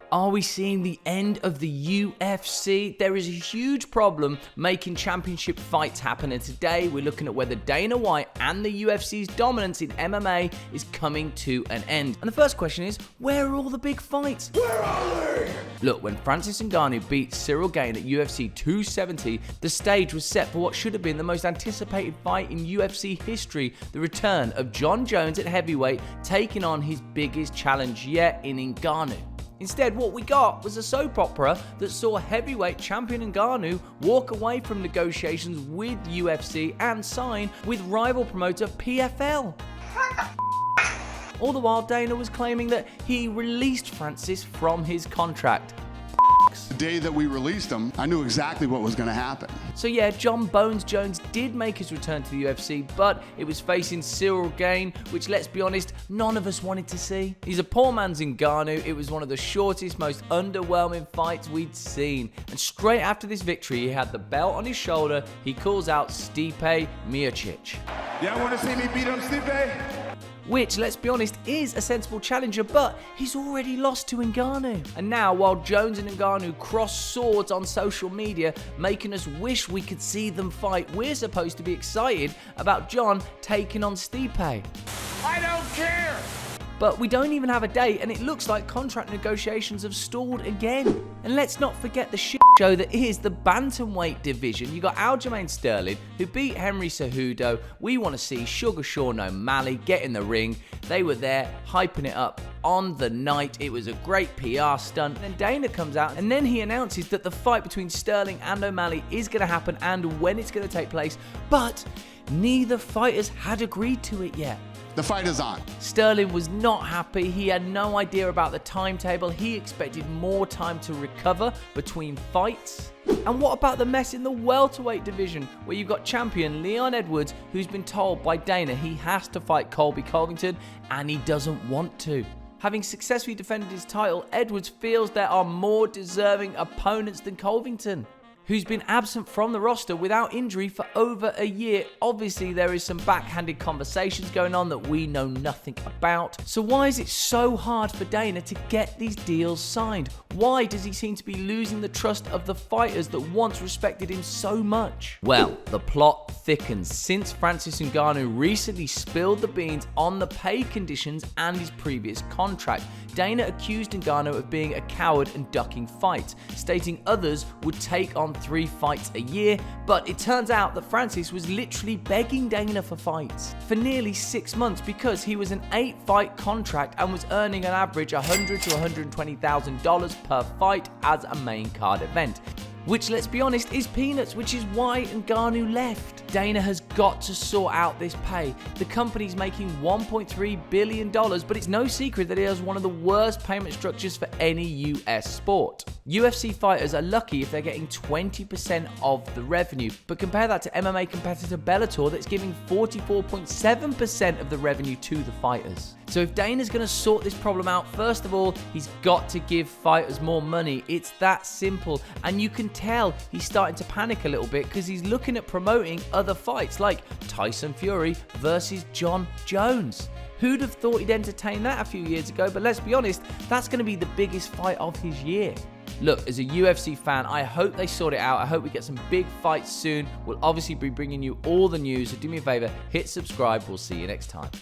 Are we seeing the end of the UFC? There is a huge problem making championship fights happen, and today we're looking at whether Dana White and the UFC's dominance in MMA is coming to an end. And the first question is, where are all the big fights? Where are they? Look, when Francis Ngannou beat Cyril Gane at UFC 270, the stage was set for what should have been the most anticipated fight in UFC history, the return of Jon Jones at heavyweight, taking on his biggest challenge yet in Ngannou. Instead, what we got was a soap opera that saw heavyweight champion Ngannou walk away from negotiations with UFC and sign with rival promoter PFL. All the while, Dana was claiming that he released Francis from his contract. The day that we released him, I knew exactly what was going to happen. So yeah, Jon Bones Jones did make his return to the UFC, but it was facing Cyril Gane, which, let's be honest, none of us wanted to see. He's a poor man's Ngannou. It was one of the shortest, most underwhelming fights we'd seen. And straight after this victory, he had the belt on his shoulder. He calls out Stipe Miocic. Y'all want to see me beat up Stipe? Which, let's be honest, is a sensible challenger, but he's already lost to Ngannou. And now, while Jones and Ngannou cross swords on social media, making us wish we could see them fight, we're supposed to be excited about Jon taking on Stipe. I don't care! But we don't even have a date, and it looks like contract negotiations have stalled again. And let's not forget the shit show that is the bantamweight division. You got Aljamain Sterling, who beat Henry Cejudo. We want to see Sugar Sean O'Malley get in the ring. They were there, hyping it up on the night. It was a great PR stunt. Then Dana comes out, and then he announces that the fight between Sterling and O'Malley is going to happen and when it's going to take place. But neither fighters had agreed to it yet. The fight is on. Sterling was not happy. He had no idea about the timetable. He expected more time to recover between fights. And what about the mess in the welterweight division, where you've got champion Leon Edwards, who's been told by Dana he has to fight Colby Covington, and he doesn't want to. Having successfully defended his title, Edwards feels there are more deserving opponents than Covington, who's been absent from the roster without injury for over a year. Obviously, there is some backhanded conversations going on that we know nothing about. So why is it so hard for Dana to get these deals signed? Why does he seem to be losing the trust of the fighters that once respected him so much? Well, the plot thickens since Francis Ngannou recently spilled the beans on the pay conditions and his previous contract. Dana accused Ngannou of being a coward and ducking fights, stating others would take on 3 fights a year, but it turns out that Francis was literally begging Dana for fights for nearly 6 months because he was an 8-fight contract and was earning an average $100,000 to $120,000 per fight as a main card event, which, let's be honest, is peanuts, which is why Ngannou left. Dana has got to sort out this pay. The company's making $1.3 billion, but it's no secret that it has one of the worst payment structures for any US sport. UFC fighters are lucky if they're getting 20% of the revenue, but compare that to MMA competitor Bellator that's giving 44.7% of the revenue to the fighters. So if Dana's going to sort this problem out, first of all, he's got to give fighters more money. It's that simple. And you can tell he's starting to panic a little bit because he's looking at promoting other fights like Tyson Fury versus Jon Jones. Who'd have thought he'd entertain that a few years ago? But let's be honest, that's going to be the biggest fight of his year. Look, as a UFC fan, I hope they sort it out. I hope we get some big fights soon. We'll obviously be bringing you all the news. So do me a favor, hit subscribe. We'll see you next time.